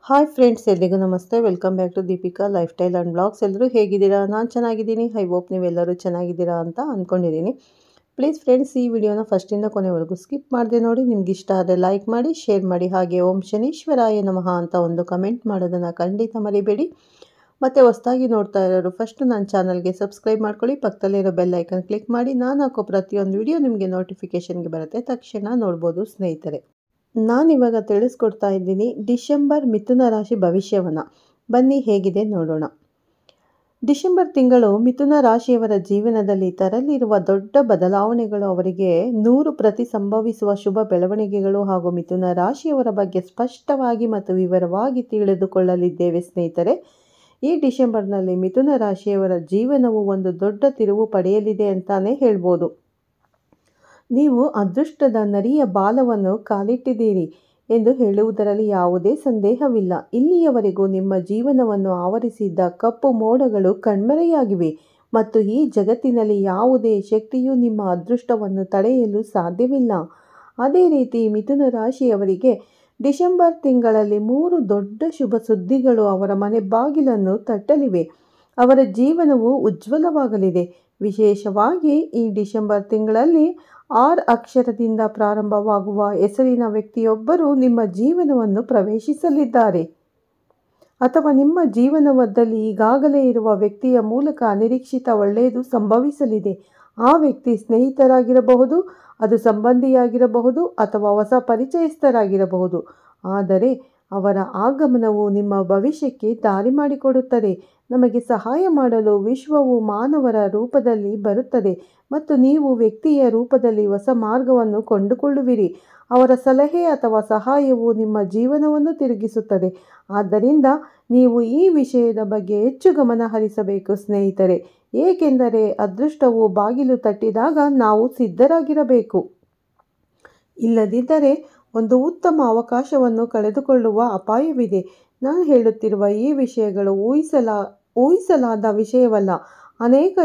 Hi friends, ಎಲ್ರಿಗೂ ನಮಸ್ತೆ. Welcome back to Deepika life style and blogs. ಎಲ್ಲರೂ ಹೇಗಿದ್ದೀರಾ? ನಾನು ಚೆನ್ನಾಗಿದ್ದೀನಿ. ಐ ಹೋಪ್ ನೀವೆಲ್ಲರೂ ಚೆನ್ನಾಗಿದ್ದೀರಾ ಅಂತ ಅಂದ್ಕೊಂಡಿದ್ದೀನಿ. ಪ್ಲೀಸ್ ಫ್ರೆಂಡ್ಸ್, ಈ ವಿಡಿಯೋನ ಫಸ್ಟಿಂದ ಕೊನೆವರೆಗೂ ಸ್ಕಿಪ್ ಮಾಡದೆ ನೋಡಿ. ನಿಮ್ಗೆ ಇಷ್ಟ ಆದರೆ ಲೈಕ್ ಮಾಡಿ, ಶೇರ್ ಮಾಡಿ. ಹಾಗೆ ಓಂ ಶನೀಶ್ವರಾಯ ನಮಃ ಅಂತ ಒಂದು ಕಮೆಂಟ್ ಮಾಡೋದನ್ನು ಖಂಡಿತ ಮರಿಬೇಡಿ. ಮತ್ತು ಹೊಸದಾಗಿ ನೋಡ್ತಾ ಇರೋರು ಫಸ್ಟ್ ನನ್ನ ಚಾನಲ್ಗೆ ಸಬ್ಸ್ಕ್ರೈಬ್ ಮಾಡ್ಕೊಳ್ಳಿ. ಪಕ್ಕದಲ್ಲಿರೋ ಬೆಲ್ ಐಕನ್ ಕ್ಲಿಕ್ ಮಾಡಿ. ನಾನು ಹಾಕೋ ಪ್ರತಿಯೊಂದು ವಿಡಿಯೋ ನಿಮಗೆ ನೋಟಿಫಿಕೇಷನ್ಗೆ ಬರುತ್ತೆ, ತಕ್ಷಣ ನೋಡ್ಬೋದು ಸ್ನೇಹಿತರೆ. ನಾನಿವಾಗ ತಿಳಿಸ್ಕೊಡ್ತಾ ಇದ್ದೀನಿ ಡಿಸೆಂಬರ್ ಮಿಥುನ ರಾಶಿ ಭವಿಷ್ಯವನ್ನು. ಬನ್ನಿ ಹೇಗಿದೆ ನೋಡೋಣ. ಡಿಸೆಂಬರ್ ತಿಂಗಳು ಮಿಥುನ ರಾಶಿಯವರ ಜೀವನದಲ್ಲಿ ತರಲಿರುವ ದೊಡ್ಡ ಬದಲಾವಣೆಗಳು, ಅವರಿಗೆ 100% ಸಂಭವಿಸುವ ಶುಭ ಬೆಳವಣಿಗೆಗಳು ಹಾಗೂ ಮಿಥುನ ರಾಶಿಯವರ ಬಗ್ಗೆ ಸ್ಪಷ್ಟವಾಗಿ ಮತ್ತು ವಿವರವಾಗಿ ತಿಳಿದುಕೊಳ್ಳಲಿದ್ದೇವೆ ಸ್ನೇಹಿತರೆ. ಈ ಡಿಸೆಂಬರ್ನಲ್ಲಿ ಮಿಥುನ ರಾಶಿಯವರ ಜೀವನವು ಒಂದು ದೊಡ್ಡ ತಿರುವು ಪಡೆಯಲಿದೆ ಅಂತಾನೆ ಹೇಳ್ಬೋದು. ನೀವು ಅದೃಷ್ಟದ ನರಿಯ ಬಾಲವನ್ನು ಕಾಲಿಟ್ಟಿದ್ದೀರಿ ಎಂದು ಹೇಳುವುದರಲ್ಲಿ ಯಾವುದೇ ಸಂದೇಹವಿಲ್ಲ. ಇಲ್ಲಿಯವರೆಗೂ ನಿಮ್ಮ ಜೀವನವನ್ನು ಆವರಿಸಿದ್ದ ಕಪ್ಪು ಮೋಡಗಳು ಕಣ್ಮರೆಯಾಗಿವೆ ಮತ್ತು ಈ ಜಗತ್ತಿನಲ್ಲಿ ಯಾವುದೇ ಶಕ್ತಿಯೂ ನಿಮ್ಮ ಅದೃಷ್ಟವನ್ನು ತಡೆಯಲು ಸಾಧ್ಯವಿಲ್ಲ. ಅದೇ ರೀತಿ ಮಿಥುನ ರಾಶಿಯವರಿಗೆ ಡಿಸೆಂಬರ್ ತಿಂಗಳಲ್ಲಿ 3 ದೊಡ್ಡ ಶುಭ ಸುದ್ದಿಗಳು ಅವರ ಮನೆ ಬಾಗಿಲನ್ನು ತಟ್ಟಲಿವೆ. ಅವರ ಜೀವನವು ಉಜ್ವಲವಾಗಲಿದೆ. ವಿಶೇಷವಾಗಿ ಈ ಡಿಸೆಂಬರ್ ತಿಂಗಳಲ್ಲಿ R ಅಕ್ಷರದಿಂದ ಪ್ರಾರಂಭವಾಗುವ ಹೆಸರಿನ ವ್ಯಕ್ತಿಯೊಬ್ಬರು ನಿಮ್ಮ ಜೀವನವನ್ನು ಪ್ರವೇಶಿಸಲಿದ್ದಾರೆ. ಅಥವಾ ನಿಮ್ಮ ಜೀವನದಲ್ಲಿ ಈಗಾಗಲೇ ಇರುವ ವ್ಯಕ್ತಿಯ ಮೂಲಕ ಅನಿರೀಕ್ಷಿತ ಒಳ್ಳೆಯದು ಸಂಭವಿಸಲಿದೆ. ಆ ವ್ಯಕ್ತಿ ಸ್ನೇಹಿತರಾಗಿರಬಹುದು, ಅದು ಸಂಬಂಧಿಯಾಗಿರಬಹುದು ಅಥವಾ ಹೊಸ ಪರಿಚಯಸ್ಥರಾಗಿರಬಹುದು. ಆದರೆ ಅವರ ಆಗಮನವು ನಿಮ್ಮ ಭವಿಷ್ಯಕ್ಕೆ ದಾರಿ ಮಾಡಿಕೊಡುತ್ತದೆ. ನಮಗೆ ಸಹಾಯ ಮಾಡಲು ವಿಶ್ವವು ಮಾನವರ ರೂಪದಲ್ಲಿ ಬರುತ್ತದೆ ಮತ್ತು ನೀವು ವ್ಯಕ್ತಿಯ ರೂಪದಲ್ಲಿ ಹೊಸ ಮಾರ್ಗವನ್ನು ಕಂಡುಕೊಳ್ಳುವಿರಿ. ಅವರ ಸಲಹೆ ಅಥವಾ ಸಹಾಯವು ನಿಮ್ಮ ಜೀವನವನ್ನು ತಿರುಗಿಸುತ್ತದೆ. ಆದ್ದರಿಂದ ನೀವು ಈ ವಿಷಯದ ಬಗ್ಗೆ ಹೆಚ್ಚು ಗಮನ ಹರಿಸಬೇಕು ಸ್ನೇಹಿತರೆ. ಏಕೆಂದರೆ ಅದೃಷ್ಟವು ಬಾಗಿಲು ತಟ್ಟಿದಾಗ ನಾವು ಸಿದ್ಧರಾಗಿರಬೇಕು. ಇಲ್ಲದಿದ್ದರೆ ಒಂದು ಉತ್ತಮ ಅವಕಾಶವನ್ನು ಕಳೆದುಕೊಳ್ಳುವ ಅಪಾಯವಿದೆ. ನಾನು ಹೇಳುತ್ತಿರುವ ಈ ವಿಷಯಗಳು ಊಹಿಸಲಾದ ವಿಷಯವಲ್ಲ. ಅನೇಕ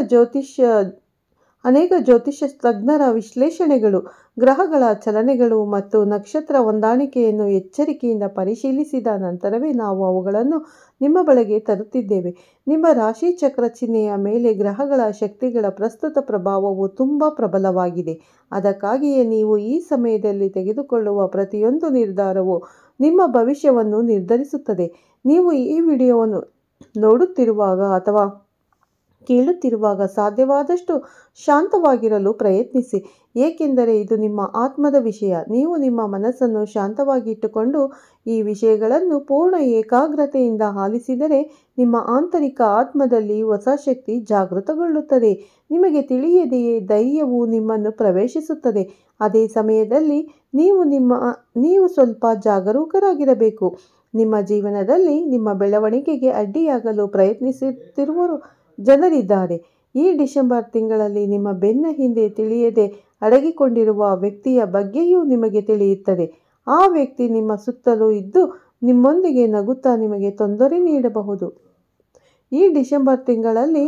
ಜ್ಯೋತಿಷ್ಯ ತಜ್ಞರ ವಿಶ್ಲೇಷಣೆಗಳು, ಗ್ರಹಗಳ ಚಲನೆಗಳು ಮತ್ತು ನಕ್ಷತ್ರ ಹೊಂದಾಣಿಕೆಯನ್ನು ಎಚ್ಚರಿಕೆಯಿಂದ ಪರಿಶೀಲಿಸಿದ ನಂತರವೇ ನಾವು ಅವುಗಳನ್ನು ನಿಮ್ಮ ಬಳಿಗೆ ತರುತ್ತಿದ್ದೇವೆ. ನಿಮ್ಮ ರಾಶಿ ಚಕ್ರ ಚಿಹ್ನೆಯ ಮೇಲೆ ಗ್ರಹಗಳ ಶಕ್ತಿಗಳ ಪ್ರಸ್ತುತ ಪ್ರಭಾವವು ತುಂಬ ಪ್ರಬಲವಾಗಿದೆ. ಅದಕ್ಕಾಗಿಯೇ ನೀವು ಈ ಸಮಯದಲ್ಲಿ ತೆಗೆದುಕೊಳ್ಳುವ ಪ್ರತಿಯೊಂದು ನಿರ್ಧಾರವು ನಿಮ್ಮ ಭವಿಷ್ಯವನ್ನು ನಿರ್ಧರಿಸುತ್ತದೆ. ನೀವು ಈ ವಿಡಿಯೋವನ್ನು ನೋಡುತ್ತಿರುವಾಗ ಅಥವಾ ಕೇಳುತ್ತಿರುವಾಗ ಸಾಧ್ಯವಾದಷ್ಟು ಶಾಂತವಾಗಿರಲು ಪ್ರಯತ್ನಿಸಿ, ಏಕೆಂದರೆ ಇದು ನಿಮ್ಮ ಆತ್ಮದ ವಿಷಯ. ನೀವು ನಿಮ್ಮ ಮನಸ್ಸನ್ನು ಶಾಂತವಾಗಿ ಇಟ್ಟುಕೊಂಡು ಈ ವಿಷಯಗಳನ್ನು ಪೂರ್ಣ ಏಕಾಗ್ರತೆಯಿಂದ ಆಲಿಸಿದರೆ ನಿಮ್ಮ ಆಂತರಿಕ ಆತ್ಮದಲ್ಲಿ ಹೊಸ ಶಕ್ತಿ ಜಾಗೃತಗೊಳ್ಳುತ್ತದೆ. ನಿಮಗೆ ತಿಳಿಯದೆಯೇ ಧೈರ್ಯವು ನಿಮ್ಮನ್ನು ಪ್ರವೇಶಿಸುತ್ತದೆ. ಅದೇ ಸಮಯದಲ್ಲಿ ನೀವು ಸ್ವಲ್ಪ ಜಾಗರೂಕರಾಗಿರಬೇಕು. ನಿಮ್ಮ ಜೀವನದಲ್ಲಿ ನಿಮ್ಮ ಬೆಳವಣಿಗೆಗೆ ಅಡ್ಡಿಯಾಗಲು ಪ್ರಯತ್ನಿಸುತ್ತಿರುವ ಜನರಿದ್ದಾರೆ. ಈ ಡಿಸೆಂಬರ್ ತಿಂಗಳಲ್ಲಿ ನಿಮ್ಮ ಬೆನ್ನ ಹಿಂದೆ ತಿಳಿಯದೆ ಅಡಗಿಕೊಂಡಿರುವ ವ್ಯಕ್ತಿಯ ಬಗ್ಗೆಯೂ ನಿಮಗೆ ತಿಳಿಯುತ್ತದೆ. ಆ ವ್ಯಕ್ತಿ ನಿಮ್ಮ ಸುತ್ತಲೂ ಇದ್ದು ನಿಮ್ಮೊಂದಿಗೆ ನಗುತ್ತಾ ನಿಮಗೆ ತೊಂದರೆ ನೀಡಬಹುದು. ಈ ಡಿಸೆಂಬರ್ ತಿಂಗಳಲ್ಲಿ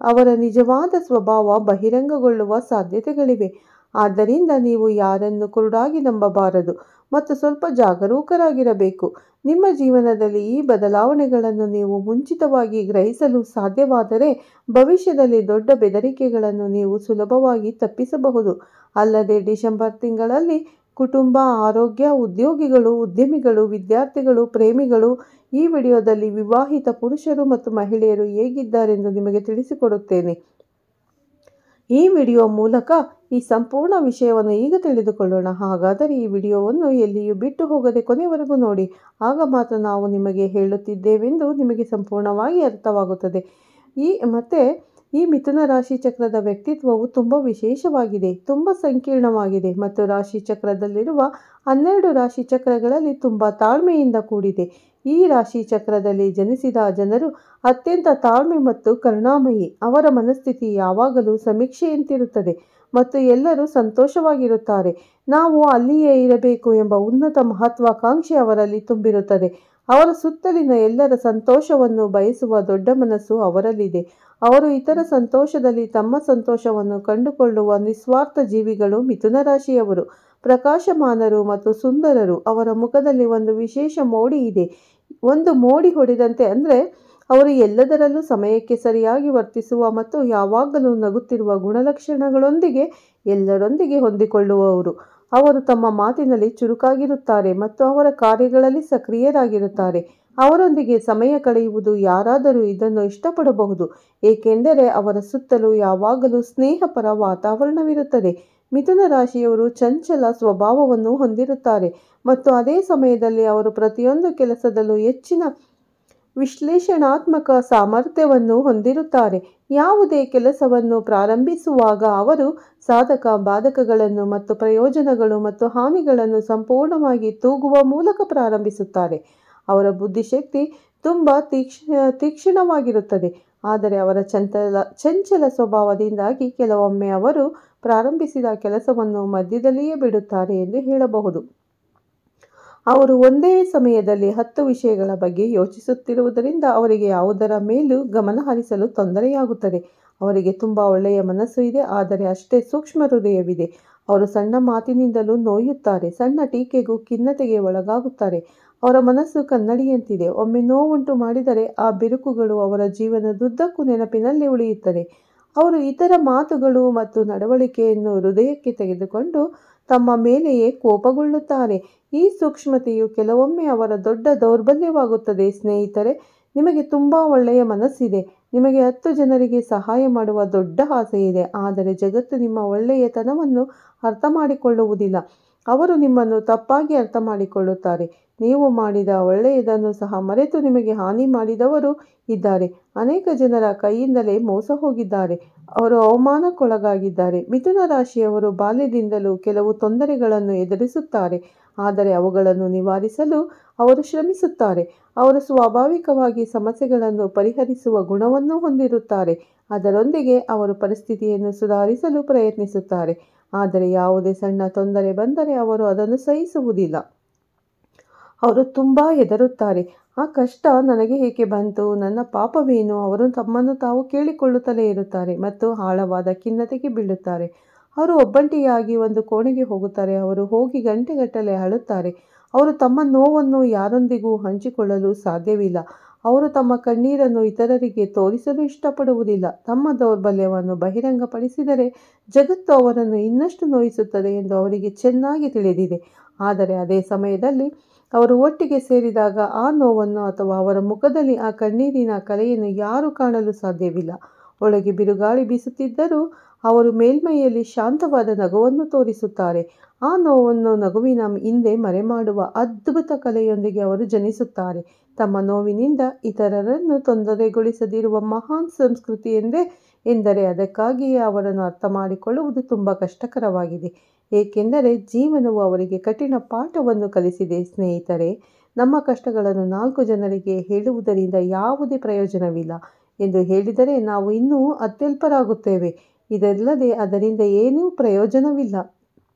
ಅವರ ನಿಜವಾದ ಸ್ವಭಾವ ಬಹಿರಂಗಗೊಳ್ಳುವ ಸಾಧ್ಯತೆಗಳಿವೆ. ಆದ್ದರಿಂದ ನೀವು ಯಾರನ್ನು ಕುರುಡಾಗಿ ನಂಬಬಾರದು ಮತ್ತು ಸ್ವಲ್ಪ ಜಾಗರೂಕರಾಗಿರಬೇಕು. ನಿಮ್ಮ ಜೀವನದಲ್ಲಿ ಈ ಬದಲಾವಣೆಗಳನ್ನು ನೀವು ಮುಂಚಿತವಾಗಿ ಗ್ರಹಿಸಲು ಸಾಧ್ಯವಾದರೆ ಭವಿಷ್ಯದಲ್ಲಿ ದೊಡ್ಡ ಬೆದರಿಕೆಗಳನ್ನು ನೀವು ಸುಲಭವಾಗಿ ತಪ್ಪಿಸಬಹುದು. ಅಲ್ಲದೆ ಡಿಸೆಂಬರ್ ತಿಂಗಳಲ್ಲಿ ಕುಟುಂಬ, ಆರೋಗ್ಯ, ಉದ್ಯೋಗಿಗಳು, ಉದ್ಯಮಿಗಳು, ವಿದ್ಯಾರ್ಥಿಗಳು, ಪ್ರೇಮಿಗಳು, ಈ ವಿಡಿಯೋದಲ್ಲಿ ವಿವಾಹಿತ ಪುರುಷರು ಮತ್ತು ಮಹಿಳೆಯರು ಹೇಗಿದ್ದಾರೆಂದು ನಿಮಗೆ ತಿಳಿಸಿಕೊಡುತ್ತೇನೆ. ಈ ವಿಡಿಯೋ ಮೂಲಕ ಈ ಸಂಪೂರ್ಣ ವಿಷಯವನ್ನು ಈಗ ತಿಳಿದುಕೊಳ್ಳೋಣ. ಹಾಗಾದರೆ ಈ ವಿಡಿಯೋವನ್ನು ಎಲ್ಲಿಯೂ ಬಿಟ್ಟು ಹೋಗದೆ ಕೊನೆವರೆಗೂ ನೋಡಿ. ಆಗ ಮಾತ್ರ ನಾವು ನಿಮಗೆ ಹೇಳುತ್ತಿದ್ದೇವೆಂದು ನಿಮಗೆ ಸಂಪೂರ್ಣವಾಗಿ ಅರ್ಥವಾಗುತ್ತದೆ. ಈ ಮಿಥುನ ರಾಶಿ ಚಕ್ರದ ವ್ಯಕ್ತಿತ್ವವು ತುಂಬ ವಿಶೇಷವಾಗಿದೆ, ತುಂಬ ಸಂಕೀರ್ಣವಾಗಿದೆ ಮತ್ತು ರಾಶಿ ಚಕ್ರದಲ್ಲಿರುವ 12 ರಾಶಿ ಚಕ್ರಗಳಲ್ಲಿ ತುಂಬ ತಾಳ್ಮೆಯಿಂದ ಕೂಡಿದೆ. ಈ ರಾಶಿ ಚಕ್ರದಲ್ಲಿ ಜನಿಸಿದ ಜನರು ಅತ್ಯಂತ ತಾಳ್ಮೆ ಮತ್ತು ಕರುಣಾಮಯಿ. ಅವರ ಮನಸ್ಥಿತಿ ಯಾವಾಗಲೂ ಸಮೀಕ್ಷೆಯಂತಿರುತ್ತದೆ ಮತ್ತು ಎಲ್ಲರೂ ಸಂತೋಷವಾಗಿರುತ್ತಾರೆ. ನಾವು ಅಲ್ಲಿಯೇ ಇರಬೇಕು ಎಂಬ ಉನ್ನತ ಮಹತ್ವಾಕಾಂಕ್ಷೆ ಅವರಲ್ಲಿ ತುಂಬಿರುತ್ತದೆ. ಅವರ ಸುತ್ತಲಿನ ಎಲ್ಲರ ಸಂತೋಷವನ್ನು ಬಯಸುವ ದೊಡ್ಡ ಮನಸ್ಸು ಅವರಲ್ಲಿದೆ. ಅವರು ಇತರ ಸಂತೋಷದಲ್ಲಿ ತಮ್ಮ ಸಂತೋಷವನ್ನು ಕಂಡುಕೊಳ್ಳುವ ನಿಸ್ವಾರ್ಥ ಜೀವಿಗಳು ಮಿಥುನ ರಾಶಿಯವರು. ಪ್ರಕಾಶಮಾನರು ಮತ್ತು ಸುಂದರರು. ಅವರ ಮುಖದಲ್ಲಿ ಒಂದು ವಿಶೇಷ ಮೋಡಿ ಇದೆ. ಒಂದು ಮೋಡಿ ಹೊಡೆದಂತೆ, ಅಂದರೆ ಅವರು ಎಲ್ಲದರಲ್ಲೂ ಸಮಯಕ್ಕೆ ಸರಿಯಾಗಿ ವರ್ತಿಸುವ ಮತ್ತು ಯಾವಾಗಲೂ ನಗುತ್ತಿರುವ ಗುಣಲಕ್ಷಣಗಳೊಂದಿಗೆ ಎಲ್ಲರೊಂದಿಗೆ ಹೊಂದಿಕೊಳ್ಳುವವರು. ಅವರು ತಮ್ಮ ಮಾತಿನಲ್ಲಿ ಚುರುಕಾಗಿರುತ್ತಾರೆ ಮತ್ತು ಅವರ ಕಾರ್ಯಗಳಲ್ಲಿ ಸಕ್ರಿಯರಾಗಿರುತ್ತಾರೆ. ಅವರೊಂದಿಗೆ ಸಮಯ ಕಳೆಯುವುದು ಯಾರಾದರೂ ಇದನ್ನು ಇಷ್ಟಪಡಬಹುದು, ಏಕೆಂದರೆ ಅವರ ಸುತ್ತಲೂ ಯಾವಾಗಲೂ ಸ್ನೇಹಪರ ವಾತಾವರಣವಿರುತ್ತದೆ. ಮಿಥುನ ರಾಶಿಯವರು ಚಂಚಲ ಸ್ವಭಾವವನ್ನು ಹೊಂದಿರುತ್ತಾರೆ ಮತ್ತು ಅದೇ ಸಮಯದಲ್ಲಿ ಅವರು ಪ್ರತಿಯೊಂದು ಕೆಲಸದಲ್ಲೂ ಹೆಚ್ಚಿನ ವಿಶ್ಲೇಷಣಾತ್ಮಕ ಸಾಮರ್ಥ್ಯವನ್ನು ಹೊಂದಿರುತ್ತಾರೆ. ಯಾವುದೇ ಕೆಲಸವನ್ನು ಪ್ರಾರಂಭಿಸುವಾಗ ಅವರು ಸಾಧಕ ಬಾಧಕಗಳನ್ನು ಮತ್ತು ಪ್ರಯೋಜನಗಳು ಮತ್ತು ಹಾನಿಗಳನ್ನು ಸಂಪೂರ್ಣವಾಗಿ ತೂಗುವ ಮೂಲಕ ಪ್ರಾರಂಭಿಸುತ್ತಾರೆ. ಅವರ ಬುದ್ಧಿಶಕ್ತಿ ತುಂಬ ತೀಕ್ಷ್ಣವಾಗಿರುತ್ತದೆ, ಆದರೆ ಅವರ ಚಂಚಲ ಸ್ವಭಾವದಿಂದಾಗಿ ಕೆಲವೊಮ್ಮೆ ಅವರು ಪ್ರಾರಂಭಿಸಿದ ಕೆಲಸವನ್ನು ಮಧ್ಯದಲ್ಲಿಯೇ ಬಿಡುತ್ತಾರೆ ಎಂದು ಹೇಳಬಹುದು. ಅವರು ಒಂದೇ ಸಮಯದಲ್ಲಿ 10 ವಿಷಯಗಳ ಬಗ್ಗೆ ಯೋಚಿಸುತ್ತಿರುವುದರಿಂದ ಅವರಿಗೆ ಯಾವುದರ ಮೇಲೂ ಗಮನ ಹರಿಸಲು ತೊಂದರೆಯಾಗುತ್ತದೆ. ಅವರಿಗೆ ತುಂಬ ಒಳ್ಳೆಯ ಮನಸ್ಸು ಇದೆ, ಆದರೆ ಅಷ್ಟೇ ಸೂಕ್ಷ್ಮ ಹೃದಯವಿದೆ. ಅವರು ಸಣ್ಣ ಮಾತಿನಿಂದಲೂ ನೋಯುತ್ತಾರೆ, ಸಣ್ಣ ಟೀಕೆಗೂ ಖಿನ್ನತೆಗೆ ಒಳಗಾಗುತ್ತಾರೆ. ಅವರ ಮನಸ್ಸು ಕನ್ನಡಿಯಂತಿದೆ. ಒಮ್ಮೆ ನೋವುಂಟು ಮಾಡಿದರೆ ಆ ಬಿರುಕುಗಳು ಅವರ ಜೀವನದುದ್ದಕ್ಕೂ ನೆನಪಿನಲ್ಲಿ ಉಳಿಯುತ್ತದೆ. ಅವರು ಇತರ ಮಾತುಗಳು ಮತ್ತು ನಡವಳಿಕೆಯನ್ನು ಹೃದಯಕ್ಕೆ ತೆಗೆದುಕೊಂಡು ತಮ್ಮ ಮೇಲೆಯೇ ಕೋಪಗೊಳ್ಳುತ್ತಾರೆ. ಈ ಸೂಕ್ಷ್ಮತೆಯು ಕೆಲವೊಮ್ಮೆ ಅವರ ದೊಡ್ಡ ದೌರ್ಬಲ್ಯವಾಗುತ್ತದೆ. ಸ್ನೇಹಿತರೆ, ನಿಮಗೆ ತುಂಬ ಒಳ್ಳೆಯ ಮನಸ್ಸಿದೆ, ನಿಮಗೆ 10 ಜನರಿಗೆ ಸಹಾಯ ಮಾಡುವ ದೊಡ್ಡ ಆಸೆ ಇದೆ, ಆದರೆ ಜಗತ್ತು ನಿಮ್ಮ ಒಳ್ಳೆಯತನವನ್ನು ಅರ್ಥ ಮಾಡಿಕೊಳ್ಳುವುದಿಲ್ಲ. ಅವರು ನಿಮ್ಮನ್ನು ತಪ್ಪಾಗಿ ಅರ್ಥ ಮಾಡಿಕೊಳ್ಳುತ್ತಾರೆ. ನೀವು ಮಾಡಿದ ಒಳ್ಳೆಯದನ್ನು ಸಹ ಮರೆತು ನಿಮಗೆ ಹಾನಿ ಮಾಡಿದವರು ಇದ್ದಾರೆ. ಅನೇಕ ಜನರ ಕೈಯಿಂದಲೇ ಮೋಸ ಹೋಗಿದ್ದಾರೆ, ಅವರು ಅವಮಾನಕ್ಕೊಳಗಾಗಿದ್ದಾರೆ. ಮಿಥುನ ರಾಶಿಯವರು ಬಾಲ್ಯದಿಂದಲೂ ಕೆಲವು ತೊಂದರೆಗಳನ್ನು ಎದುರಿಸುತ್ತಾರೆ, ಆದರೆ ಅವುಗಳನ್ನು ನಿವಾರಿಸಲು ಅವರು ಶ್ರಮಿಸುತ್ತಾರೆ. ಅವರು ಸ್ವಾಭಾವಿಕವಾಗಿ ಸಮಸ್ಯೆಗಳನ್ನು ಪರಿಹರಿಸುವ ಗುಣವನ್ನು ಹೊಂದಿರುತ್ತಾರೆ. ಅದರೊಂದಿಗೆ ಅವರು ಪರಿಸ್ಥಿತಿಯನ್ನು ಸುಧಾರಿಸಲು ಪ್ರಯತ್ನಿಸುತ್ತಾರೆ, ಆದರೆ ಯಾವುದೇ ಸಣ್ಣ ತೊಂದರೆ ಬಂದರೆ ಅವರು ಅದನ್ನು ಸಹಿಸುವುದಿಲ್ಲ. ಅವರು ತುಂಬ ಹೆದರುತ್ತಾರೆ. ಆ ಕಷ್ಟ ನನಗೆ ಏಕೆ ಬಂತು, ನನ್ನ ಪಾಪವೇನು? ಅವರು ತಮ್ಮನ್ನು ತಾವು ಕೇಳಿಕೊಳ್ಳುತ್ತಲೇ ಇರುತ್ತಾರೆ ಮತ್ತು ಆಳವಾದ ಖಿನ್ನತೆಗೆ ಬೀಳುತ್ತಾರೆ. ಅವರು ಒಬ್ಬಂಟಿಯಾಗಿ ಒಂದು ಕೋಣೆಗೆ ಹೋಗುತ್ತಾರೆ. ಅವರು ಹೋಗಿ ಗಂಟೆಗಟ್ಟಲೆ ಅಳುತ್ತಾರೆ. ಅವರು ತಮ್ಮ ನೋವನ್ನು ಯಾರೊಂದಿಗೂ ಹಂಚಿಕೊಳ್ಳಲು ಸಾಧ್ಯವಿಲ್ಲ. ಅವರು ತಮ್ಮ ಕಣ್ಣೀರನ್ನು ಇತರರಿಗೆ ತೋರಿಸಲು ಇಷ್ಟಪಡುವುದಿಲ್ಲ. ತಮ್ಮ ದೌರ್ಬಲ್ಯವನ್ನು ಬಹಿರಂಗಪಡಿಸಿದರೆ ಜಗತ್ತು ಅವರನ್ನು ಇನ್ನಷ್ಟು ನೋಯಿಸುತ್ತದೆ ಎಂದು ಅವರಿಗೆ ಚೆನ್ನಾಗಿ ತಿಳಿದಿದೆ. ಆದರೆ ಅದೇ ಸಮಯದಲ್ಲಿ ಅವರು ಒಟ್ಟಿಗೆ ಸೇರಿದಾಗ ಆ ನೋವನ್ನು ಅಥವಾ ಅವರ ಮುಖದಲ್ಲಿ ಆ ಕಣ್ಣೀರಿನ ಕಲೆಯನ್ನು ಯಾರೂ ಕಾಣಲು ಸಾಧ್ಯವಿಲ್ಲ. ಒಳಗೆ ಬಿರುಗಾಳಿ ಬೀಸುತ್ತಿದ್ದರೂ ಅವರು ಮೇಲ್ಮೈಯಲ್ಲಿ ಶಾಂತವಾದ ನಗುವನ್ನು ತೋರಿಸುತ್ತಾರೆ. ಆ ನೋವನ್ನು ನಗುವಿನ ಹಿಂದೆ ಮರೆಮಾಡುವ ಅದ್ಭುತ ಕಲೆಯೊಂದಿಗೆ ಅವರು ಜನಿಸುತ್ತಾರೆ. ತಮ್ಮ ನೋವಿನಿಂದ ಇತರರನ್ನು ತೊಂದರೆಗೊಳಿಸದಿರುವ ಮಹಾನ್ ಸಂಸ್ಕೃತಿ ಎಂದರೆ ಅದಕ್ಕಾಗಿಯೇ ಅವರನ್ನು ಅರ್ಥ ಮಾಡಿಕೊಳ್ಳುವುದು ತುಂಬ ಕಷ್ಟಕರವಾಗಿದೆ, ಏಕೆಂದರೆ ಜೀವನವು ಅವರಿಗೆ ಕಠಿಣ ಪಾಠವನ್ನು ಕಲಿಸಿದೆ. ಸ್ನೇಹಿತರೆ, ನಮ್ಮ ಕಷ್ಟಗಳನ್ನು 4 ಜನರಿಗೆ ಹೇಳುವುದರಿಂದ ಯಾವುದೇ ಪ್ರಯೋಜನವಿಲ್ಲ ಎಂದು ಹೇಳಿದರೆ ನಾವು ಇನ್ನೂ ಅತ್ಯಲ್ಪರಾಗುತ್ತೇವೆ. ಇದಲ್ಲದೆ ಅದರಿಂದ ಏನೂ ಪ್ರಯೋಜನವಿಲ್ಲ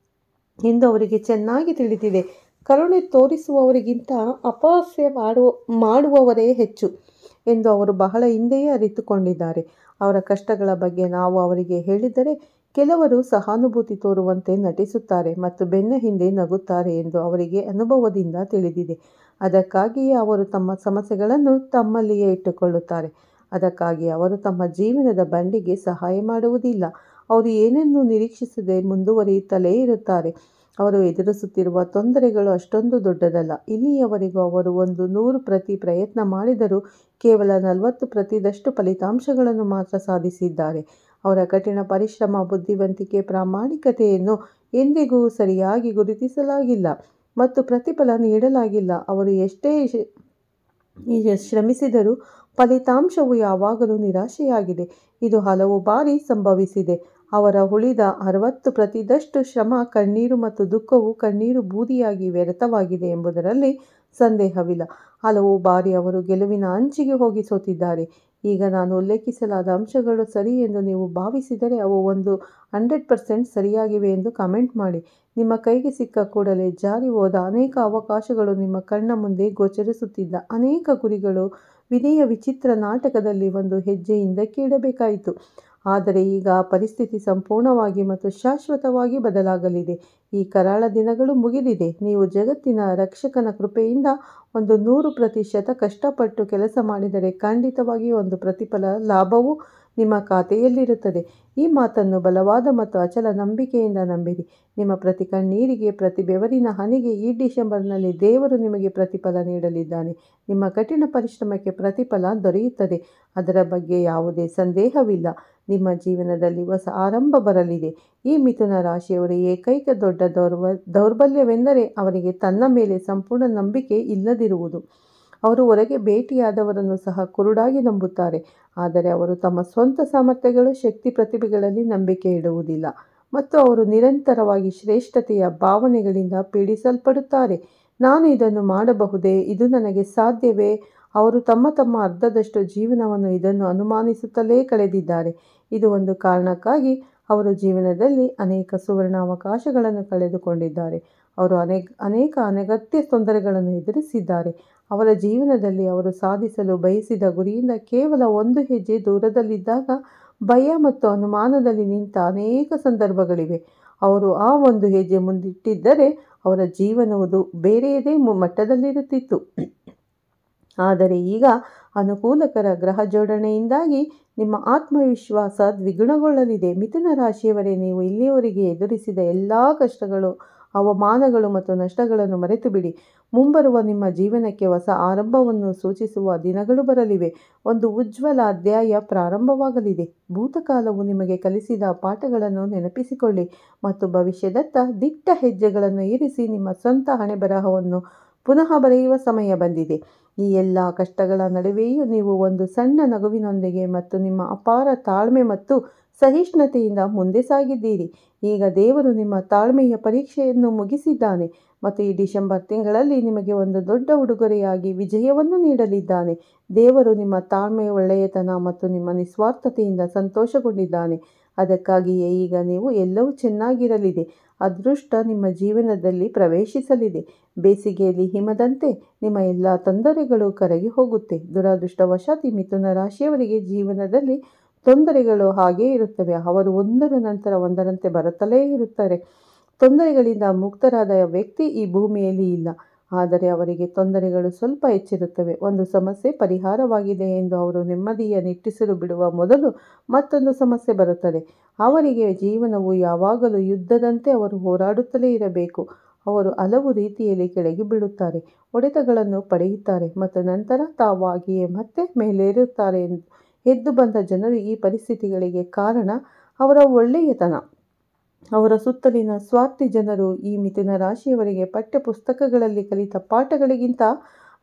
ಎಂದು ಅವರಿಗೆ ಚೆನ್ನಾಗಿ ತಿಳಿದಿದೆ. ಕರುಣೆ ತೋರಿಸುವವರಿಗಿಂತ ಅಪಹಾಸ್ಯ ಮಾಡುವವರೇ ಹೆಚ್ಚು ಎಂದು ಅವರು ಬಹಳ ಹಿಂದೆಯೇ ಅರಿತುಕೊಂಡಿದ್ದಾರೆ. ಅವರ ಕಷ್ಟಗಳ ಬಗ್ಗೆ ನಾವು ಅವರಿಗೆ ಹೇಳಿದರೆ ಕೆಲವರು ಸಹಾನುಭೂತಿ ತೋರುವಂತೆ ನಟಿಸುತ್ತಾರೆ ಮತ್ತು ಬೆನ್ನ ಹಿಂದೆ ನಗುತ್ತಾರೆ ಎಂದು ಅವರಿಗೆ ಅನುಭವದಿಂದ ತಿಳಿದಿದೆ. ಅದಕ್ಕಾಗಿಯೇ ಅವರು ತಮ್ಮ ಸಮಸ್ಯೆಗಳನ್ನು ತಮ್ಮಲ್ಲಿಯೇ ಇಟ್ಟುಕೊಳ್ಳುತ್ತಾರೆ. ಅದಕ್ಕಾಗಿ ಅವರು ತಮ್ಮ ಜೀವನದ ಬಂಡಿಗೆ ಸಹಾಯ ಮಾಡುವುದಿಲ್ಲ. ಅವರು ಏನನ್ನೂ ನಿರೀಕ್ಷಿಸದೆ ಮುಂದುವರಿಯುತ್ತಲೇ ಇರುತ್ತಾರೆ. ಅವರು ಎದುರಿಸುತ್ತಿರುವ ತೊಂದರೆಗಳು ಅಷ್ಟೊಂದು ದೊಡ್ಡದಲ್ಲ. ಇಲ್ಲಿಯವರೆಗೂ ಅವರು 100% ಪ್ರಯತ್ನ ಮಾಡಿದರೂ ಕೇವಲ 40%ದಷ್ಟು ಫಲಿತಾಂಶಗಳನ್ನು ಮಾತ್ರ ಸಾಧಿಸಿದ್ದಾರೆ. ಅವರ ಕಠಿಣ ಪರಿಶ್ರಮ, ಬುದ್ಧಿವಂತಿಕೆ, ಪ್ರಾಮಾಣಿಕತೆಯನ್ನು ಎಂದಿಗೂ ಸರಿಯಾಗಿ ಗುರುತಿಸಲಾಗಿಲ್ಲ ಮತ್ತು ಪ್ರತಿಫಲ ನೀಡಲಾಗಿಲ್ಲ. ಅವರು ಎಷ್ಟೇ ಶ್ರಮಿಸಿದರೂ ಫಲಿತಾಂಶವು ಯಾವಾಗಲೂ ನಿರಾಶೆಯಾಗಿದೆ. ಇದು ಹಲವು ಬಾರಿ ಸಂಭವಿಸಿದೆ. ಅವರ ಉಳಿದ 60%ದಷ್ಟು ಶ್ರಮ, ಕಣ್ಣೀರು ಮತ್ತು ದುಃಖವು ಕಣ್ಣೀರು ಬೂದಿಯಾಗಿ ವ್ಯರ್ಥವಾಗಿದೆ ಎಂಬುದರಲ್ಲಿ ಸಂದೇಹವಿಲ್ಲ. ಹಲವು ಬಾರಿ ಅವರು ಗೆಲುವಿನ ಅಂಚಿಗೆ ಹೋಗಿ ಸೋತಿದ್ದಾರೆ. ಈಗ ನಾನು ಉಲ್ಲೇಖಿಸಲಾದ ಅಂಶಗಳು ಸರಿ ಎಂದು ನೀವು ಭಾವಿಸಿದರೆ ಅವು 100% ಸರಿಯಾಗಿವೆ ಎಂದು ಕಮೆಂಟ್ ಮಾಡಿ. ನಿಮ್ಮ ಕೈಗೆ ಸಿಕ್ಕ ಕೂಡಲೇ ಜಾರಿ ಹೋದ ಅನೇಕ ಅವಕಾಶಗಳು, ನಿಮ್ಮ ಕಣ್ಣ ಮುಂದೆ ಗೋಚರಿಸುತ್ತಿದ್ದ ಅನೇಕ ಗುರಿಗಳು, ವಿಧಿಯ ವಿಚಿತ್ರ ನಾಟಕದಲ್ಲಿ ಒಂದು ಹೆಜ್ಜೆ ಹಿಂದಕ್ಕೆ ಇಡಬೇಕಾಯಿತು. ಆದರೆ ಈಗ ಆ ಪರಿಸ್ಥಿತಿ ಸಂಪೂರ್ಣವಾಗಿ ಮತ್ತು ಶಾಶ್ವತವಾಗಿ ಬದಲಾಗಲಿದೆ. ಈ ಕರಾಳ ದಿನಗಳು ಮುಗಿದಿದೆ. ನೀವು ಜಗತ್ತಿನ ರಕ್ಷಕನ ಕೃಪೆಯಿಂದ ಒಂದು 100% ಕಷ್ಟಪಟ್ಟು ಕೆಲಸ ಮಾಡಿದರೆ ಖಂಡಿತವಾಗಿಯೂ ಒಂದು ಪ್ರತಿಫಲ ಲಾಭವು ನಿಮ್ಮ ಖಾತೆಯಲ್ಲಿರುತ್ತದೆ. ಈ ಮಾತನ್ನು ಬಲವಾದ ಮತ್ತು ಅಚಲ ನಂಬಿಕೆಯಿಂದ ನಂಬಿರಿ. ನಿಮ್ಮ ಪ್ರತಿ ಕಣ್ಣೀರಿಗೆ, ಪ್ರತಿ ಬೆವರಿನ ಹನಿಗೆ ಈ ಡಿಸೆಂಬರ್ನಲ್ಲಿ ದೇವರು ನಿಮಗೆ ಪ್ರತಿಫಲ ನೀಡಲಿದ್ದಾನೆ. ನಿಮ್ಮ ಕಠಿಣ ಪರಿಶ್ರಮಕ್ಕೆ ಪ್ರತಿಫಲ ದೊರೆಯುತ್ತದೆ, ಅದರ ಬಗ್ಗೆ ಯಾವುದೇ ಸಂದೇಹವಿಲ್ಲ. ನಿಮ್ಮ ಜೀವನದಲ್ಲಿ ಹೊಸ ಆರಂಭ ಬರಲಿದೆ. ಈ ಮಿಥುನ ರಾಶಿಯವರ ಏಕೈಕ ದೊಡ್ಡ ದೌರ್ಬಲ್ಯವೆಂದರೆ ಅವರಿಗೆ ತನ್ನ ಮೇಲೆ ಸಂಪೂರ್ಣ ನಂಬಿಕೆ ಇಲ್ಲದಿರುವುದು. ಅವರು ಹೊರಗೆ ಭೇಟಿಯಾದವರನ್ನು ಸಹ ಕುರುಡಾಗಿ ನಂಬುತ್ತಾರೆ, ಆದರೆ ಅವರು ತಮ್ಮ ಸ್ವಂತ ಸಾಮರ್ಥ್ಯಗಳು, ಶಕ್ತಿ, ಪ್ರತಿಭೆಗಳಲ್ಲಿ ನಂಬಿಕೆ ಇಡುವುದಿಲ್ಲ ಮತ್ತು ಅವರು ನಿರಂತರವಾಗಿ ಶ್ರೇಷ್ಠತೆಯ ಭಾವನೆಗಳಿಂದ ಪೀಡಿಸಲ್ಪಡುತ್ತಾರೆ. ನಾನು ಇದನ್ನು ಮಾಡಬಹುದೇ? ಇದು ನನಗೆ ಸಾಧ್ಯವೇ? ಅವರು ತಮ್ಮ ಅರ್ಧದಷ್ಟು ಜೀವನವನ್ನು ಇದನ್ನು ಅನುಮಾನಿಸುತ್ತಲೇ ಕಳೆದಿದ್ದಾರೆ. ಇದು ಒಂದು ಕಾರಣಕ್ಕಾಗಿ ಅವರು ಜೀವನದಲ್ಲಿ ಅನೇಕ ಸುವರ್ಣ ಅವಕಾಶಗಳನ್ನು ಕಳೆದುಕೊಂಡಿದ್ದಾರೆ. ಅವರು ಅನೇಕ ಅನಗತ್ಯ ತೊಂದರೆಗಳನ್ನು ಎದುರಿಸಿದ್ದಾರೆ. ಅವರ ಜೀವನದಲ್ಲಿ ಅವರು ಸಾಧಿಸಲು ಬಯಸಿದ ಗುರಿಯಿಂದ ಕೇವಲ ಒಂದು ಹೆಜ್ಜೆ ದೂರದಲ್ಲಿದ್ದಾಗ ಭಯ ಮತ್ತು ಅನುಮಾನದಲ್ಲಿ ನಿಂತ ಅನೇಕ ಸಂದರ್ಭಗಳಿವೆ. ಅವರು ಆ ಒಂದು ಹೆಜ್ಜೆ ಮುಂದಿಟ್ಟಿದ್ದರೆ ಅವರ ಜೀವನವು ಬೇರೆಯದೇ ಮಟ್ಟದಲ್ಲಿರುತ್ತಿತ್ತು. ಆದರೆ ಈಗ ಅನುಕೂಲಕರ ಗ್ರಹ ಜೋಡಣೆಯಿಂದಾಗಿ ನಿಮ್ಮ ಆತ್ಮವಿಶ್ವಾಸ ದ್ವಿಗುಣಗೊಳ್ಳಲಿದೆ. ಮಿಥುನ ರಾಶಿಯವರೇ, ನೀವು ಇಲ್ಲಿಯವರೆಗೆ ಎದುರಿಸಿದ ಎಲ್ಲ ಕಷ್ಟಗಳು, ಅವಮಾನಗಳು ಮತ್ತು ನಷ್ಟಗಳನ್ನು ಮರೆತು ಬಿಡಿ. ಮುಂಬರುವ ನಿಮ್ಮ ಜೀವನಕ್ಕೆ ಹೊಸ ಆರಂಭವನ್ನು ಸೂಚಿಸುವ ದಿನಗಳು ಬರಲಿವೆ. ಒಂದು ಉಜ್ವಲ ಅಧ್ಯಾಯ ಪ್ರಾರಂಭವಾಗಲಿದೆ. ಭೂತಕಾಲವು ನಿಮಗೆ ಕಲಿಸಿದ ಪಾಠಗಳನ್ನು ನೆನಪಿಸಿಕೊಳ್ಳಿ ಮತ್ತು ಭವಿಷ್ಯದತ್ತ ದಿಟ್ಟ ಹೆಜ್ಜೆಗಳನ್ನು ಇರಿಸಿ ನಿಮ್ಮ ಸ್ವಂತ ಹಣೆಬರಹವನ್ನು ಪುನಃ ಬರೆಯುವ ಸಮಯ ಬಂದಿದೆ. ಈ ಎಲ್ಲ ಕಷ್ಟಗಳ ನಡುವೆಯೂ ನೀವು ಒಂದು ಸಣ್ಣ ನಗುವಿನೊಂದಿಗೆ ಮತ್ತು ನಿಮ್ಮ ಅಪಾರ ತಾಳ್ಮೆ ಮತ್ತು ಸಹಿಷ್ಣುತೆಯಿಂದ ಮುಂದೆ ಸಾಗಿದ್ದೀರಿ. ಈಗ ದೇವರು ನಿಮ್ಮ ತಾಳ್ಮೆಯ ಪರೀಕ್ಷೆಯನ್ನು ಮುಗಿಸಿದ್ದಾನೆ ಮತ್ತು ಈ ಡಿಸೆಂಬರ್ ತಿಂಗಳಲ್ಲಿ ನಿಮಗೆ ಒಂದು ದೊಡ್ಡ ಉಡುಗೊರೆಯಾಗಿ ವಿಜಯವನ್ನು ನೀಡಲಿದ್ದಾನೆ. ದೇವರು ನಿಮ್ಮ ತಾಳ್ಮೆಯ ಒಳ್ಳೆಯತನ ಮತ್ತು ನಿಮ್ಮ ನಿಸ್ವಾರ್ಥತೆಯಿಂದ ಸಂತೋಷಗೊಂಡಿದ್ದಾನೆ. ಅದಕ್ಕಾಗಿಯೇ ಈಗ ನೀವು ಎಲ್ಲವೂ ಚೆನ್ನಾಗಿರಲಿದೆ. ಅದೃಷ್ಟ ನಿಮ್ಮ ಜೀವನದಲ್ಲಿ ಪ್ರವೇಶಿಸಲಿದೆ. ಬೇಸಿಗೆಯಲ್ಲಿ ಹಿಮದಂತೆ ನಿಮ್ಮ ಎಲ್ಲ ತೊಂದರೆಗಳು ಕರಗಿ ಹೋಗುತ್ತೆ. ದುರದೃಷ್ಟವಶಾತ್ ಈ ಮಿಥುನ ರಾಶಿಯವರಿಗೆ ಜೀವನದಲ್ಲಿ ತೊಂದರೆಗಳು ಹಾಗೇ ಇರುತ್ತವೆ. ಅವರು ಒಂದರ ನಂತರ ಒಂದರಂತೆ ಬರುತ್ತಲೇ ಇರುತ್ತಾರೆ. ತೊಂದರೆಗಳಿಂದ ಮುಕ್ತರಾದ ವ್ಯಕ್ತಿ ಈ ಭೂಮಿಯಲ್ಲಿ ಇಲ್ಲ, ಆದರೆ ಅವರಿಗೆ ತೊಂದರೆಗಳು ಸ್ವಲ್ಪ ಹೆಚ್ಚಿರುತ್ತವೆ. ಒಂದು ಸಮಸ್ಯೆ ಪರಿಹಾರವಾಗಿದೆ ಎಂದು ಅವರು ನೆಮ್ಮದಿಯ ನಿಟ್ಟುಸಿರು ಬಿಡುವ ಮೊದಲು ಮತ್ತೊಂದು ಸಮಸ್ಯೆ ಬರುತ್ತದೆ. ಅವರಿಗೆ ಜೀವನವು ಯಾವಾಗಲೂ ಯುದ್ಧದಂತೆ ಅವರು ಹೋರಾಡುತ್ತಲೇ ಇರಬೇಕು. ಅವರು ಹಲವು ರೀತಿಯಲ್ಲಿ ಕೆಳಗೆ ಬೀಳುತ್ತಾರೆ, ಹೊಡೆತಗಳನ್ನು ಪಡೆಯುತ್ತಾರೆ ಮತ್ತು ನಂತರ ತಾವಾಗಿಯೇ ಮತ್ತೆ ಮೇಲೇರುತ್ತಾರೆ. ಎದ್ದು ಬಂದ ಜನರು ಈ ಪರಿಸ್ಥಿತಿಗಳಿಗೆ ಕಾರಣ ಅವರ ಒಳ್ಳೆಯತನ. ಅವರ ಸುತ್ತಲಿನ ಸ್ವಾರ್ಥಿ ಜನರು ಈ ಮಿಥುನ ರಾಶಿಯವರಿಗೆ ಪಠ್ಯ ಪುಸ್ತಕಗಳಲ್ಲಿ ಕಲಿತ ಪಾಠಗಳಿಗಿಂತ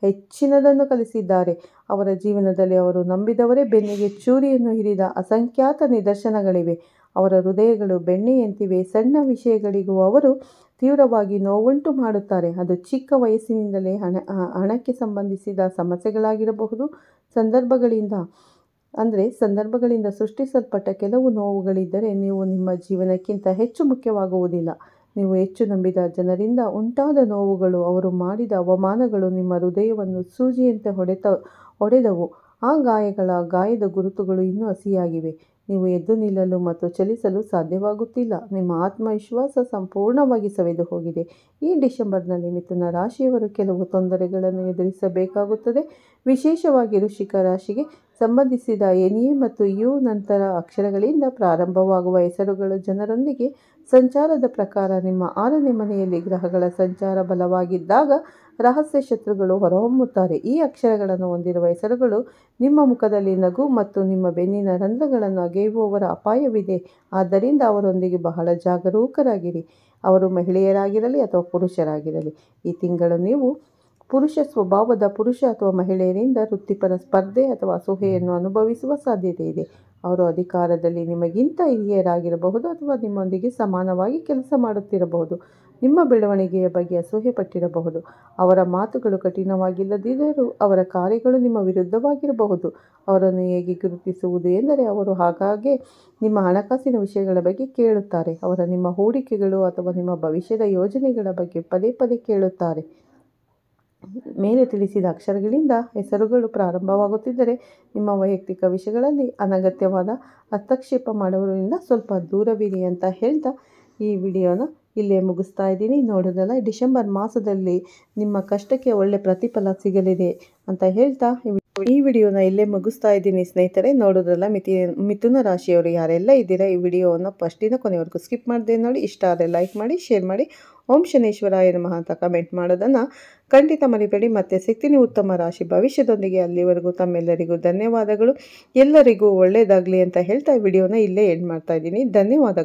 ಹೆಚ್ಚಿನದನ್ನು ಕಲಿಸಿದ್ದಾರೆ. ಅವರ ಜೀವನದಲ್ಲಿ ಅವರು ನಂಬಿದವರೇ ಬೆನ್ನಿಗೆ ಚೂರಿಯನ್ನು ಹಿಡಿದ ಅಸಂಖ್ಯಾತ ನಿದರ್ಶನಗಳಿವೆ. ಅವರ ಹೃದಯಗಳು ಬೆಣ್ಣೆಯಂತಿವೆ. ಸಣ್ಣ ವಿಷಯಗಳಿಗೂ ಅವರು ತೀವ್ರವಾಗಿ ನೋವುಂಟು ಮಾಡುತ್ತಾರೆ. ಅದು ಚಿಕ್ಕ ವಯಸ್ಸಿನಿಂದಲೇ ಹಣಕ್ಕೆ ಸಂಬಂಧಿಸಿದ ಸಮಸ್ಯೆಗಳಾಗಿರಬಹುದು. ಸಂದರ್ಭಗಳಿಂದ ಸೃಷ್ಟಿಸಲ್ಪಟ್ಟ ಕೆಲವು ನೋವುಗಳಿದ್ದರೆ ನೀವು ನಿಮ್ಮ ಜೀವನಕ್ಕಿಂತ ಹೆಚ್ಚು ಮುಖ್ಯವಾಗುವುದಿಲ್ಲ. ನೀವು ಹೆಚ್ಚು ನಂಬಿದ ಜನರಿಂದ ಉಂಟಾದ ನೋವುಗಳು, ಅವರು ಮಾಡಿದ ಅವಮಾನಗಳು ನಿಮ್ಮ ಹೃದಯವನ್ನು ಸೂಜಿಯಂತೆ ಹೊಡೆದವು. ಆ ಗಾಯದ ಗುರುತುಗಳು ಇನ್ನೂ ಹಸಿಯಾಗಿವೆ. ನೀವು ಎದ್ದು ನಿಲ್ಲಲು ಮತ್ತು ಚಲಿಸಲು ಸಾಧ್ಯವಾಗುತ್ತಿಲ್ಲ. ನಿಮ್ಮ ಆತ್ಮವಿಶ್ವಾಸ ಸಂಪೂರ್ಣವಾಗಿ ಸವೆದು ಹೋಗಿದೆ. ಈ ಡಿಸೆಂಬರ್ನಲ್ಲಿ ಮಿಥುನ ರಾಶಿಯವರು ಕೆಲವು ತೊಂದರೆಗಳನ್ನು ಎದುರಿಸಬೇಕಾಗುತ್ತದೆ. ವಿಶೇಷವಾಗಿ ವೃಶ್ಚಿಕ ರಾಶಿಗೆ ಸಂಬಂಧಿಸಿದ ಎ ಮತ್ತು ಯು ನಂತರ ಅಕ್ಷರಗಳಿಂದ ಪ್ರಾರಂಭವಾಗುವ ಹೆಸರುಗಳ ಜನರೊಂದಿಗೆ ಸಂಚಾರದ ಪ್ರಕಾರ ನಿಮ್ಮ 6ನೇ ಮನೆಯಲ್ಲಿ ಗ್ರಹಗಳ ಸಂಚಾರ ಬಲವಾಗಿದ್ದಾಗ ರಹಸ್ಯ ಶತ್ರುಗಳು ಹೊರಹೊಮ್ಮುತ್ತಾರೆ. ಈ ಅಕ್ಷರಗಳನ್ನು ಹೊಂದಿರುವ ಹೆಸರುಗಳು ನಿಮ್ಮ ಮುಖದಲ್ಲಿ ನಗು ಮತ್ತು ನಿಮ್ಮ ಬೆನ್ನಿನ ರಂಧ್ರಗಳನ್ನು ಅಗೆಯುವವರ ಅಪಾಯವಿದೆ. ಆದ್ದರಿಂದ ಅವರೊಂದಿಗೆ ಬಹಳ ಜಾಗರೂಕರಾಗಿರಿ. ಅವರು ಮಹಿಳೆಯರಾಗಿರಲಿ ಅಥವಾ ಪುರುಷರಾಗಿರಲಿ. ಈ ತಿಂಗಳು ನೀವು ಪುರುಷ ಸ್ವಭಾವದ ಪುರುಷ ಅಥವಾ ಮಹಿಳೆಯರಿಂದ ವೃತ್ತಿಪರ ಸ್ಪರ್ಧೆ ಅಥವಾ ಅಸೂಯೆಯನ್ನು ಅನುಭವಿಸುವ ಸಾಧ್ಯತೆ ಇದೆ. ಅವರು ಅಧಿಕಾರದಲ್ಲಿ ನಿಮಗಿಂತ ಹಿರಿಯರಾಗಿರಬಹುದು ಅಥವಾ ನಿಮ್ಮೊಂದಿಗೆ ಸಮಾನವಾಗಿ ಕೆಲಸ ಮಾಡುತ್ತಿರಬಹುದು. ನಿಮ್ಮ ಬೆಳವಣಿಗೆಯ ಬಗ್ಗೆ ಅಸೂಯೆ ಪಟ್ಟಿರಬಹುದು. ಅವರ ಮಾತುಗಳು ಕಠಿಣವಾಗಿಲ್ಲದಿದ್ದರೂ ಅವರ ಕಾರ್ಯಗಳು ನಿಮ್ಮ ವಿರುದ್ಧವಾಗಿರಬಹುದು. ಅವರನ್ನು ಹೇಗೆ ಗುರುತಿಸುವುದು ಎಂದರೆ ಅವರು ಆಗಾಗ್ಗೆ ನಿಮ್ಮ ಹಣಕಾಸಿನ ವಿಷಯಗಳ ಬಗ್ಗೆ ಕೇಳುತ್ತಾರೆ. ಅವರು ನಿಮ್ಮ ಹೂಡಿಕೆಗಳು ಅಥವಾ ನಿಮ್ಮ ಭವಿಷ್ಯದ ಯೋಜನೆಗಳ ಬಗ್ಗೆ ಪದೇ ಪದೇ ಕೇಳುತ್ತಾರೆ. ಮೇಲೆ ತಿಳಿಸಿದ ಅಕ್ಷರಗಳಿಂದ ಹೆಸರುಗಳು ಪ್ರಾರಂಭವಾಗುತ್ತಿದ್ದರೆ ನಿಮ್ಮ ವೈಯಕ್ತಿಕ ವಿಷಯಗಳಲ್ಲಿ ಅನಗತ್ಯವಾದ ಹಸ್ತಕ್ಷೇಪ ಮಾಡುವವರಿಂದ ಸ್ವಲ್ಪ ದೂರವಿರಿ ಅಂತ ಹೇಳ್ತಾ ಈ ವಿಡಿಯೋನ ಇಲ್ಲೇ ಮುಗಿಸ್ತಾ ಇದ್ದೀನಿ. ನೋಡೋದಲ್ಲ, ಡಿಸೆಂಬರ್ ಮಾಸದಲ್ಲಿ ನಿಮ್ಮ ಕಷ್ಟಕ್ಕೆ ಒಳ್ಳೆ ಪ್ರತಿಫಲ ಸಿಗಲಿದೆ ಅಂತ ಹೇಳ್ತಾ ಈ ವಿಡಿಯೋನ ಇಲ್ಲೇ ಮುಗಿಸ್ತಾ ಇದ್ದೀನಿ ಸ್ನೇಹಿತರೆ. ನೋಡೋದ್ರಲ್ಲ, ಮಿಥುನ ರಾಶಿಯವರು ಯಾರೆಲ್ಲ ಇದ್ದೀರಾ ಈ ವಿಡಿಯೋವನ್ನು ಫಸ್ಟಿಂದ ಕೊನೆವರೆಗೂ ಸ್ಕಿಪ್ ಮಾಡದೆ ನೋಡಿ. ಇಷ್ಟ ಆದರೆ ಲೈಕ್ ಮಾಡಿ, ಶೇರ್ ಮಾಡಿ. ಓಂ ಶನೇಶ್ವರಾಯ ನಮಃ ಅಂತ ಕಮೆಂಟ್ ಮಾಡೋದನ್ನು ಖಂಡಿತ ಮರಿಬೇಡಿ. ಮತ್ತೆ ಸಿಗ್ತೀನಿ ಉತ್ತಮ ರಾಶಿ ಭವಿಷ್ಯದೊಂದಿಗೆ. ಅಲ್ಲಿವರೆಗೂ ತಮ್ಮೆಲ್ಲರಿಗೂ ಧನ್ಯವಾದಗಳು. ಎಲ್ಲರಿಗೂ ಒಳ್ಳೆಯದಾಗಲಿ ಅಂತ ಹೇಳ್ತಾ ವಿಡಿಯೋನ ಇಲ್ಲೇ ಎಂಡ್ ಮಾಡ್ತಾ ಇದ್ದೀನಿ. ಧನ್ಯವಾದ.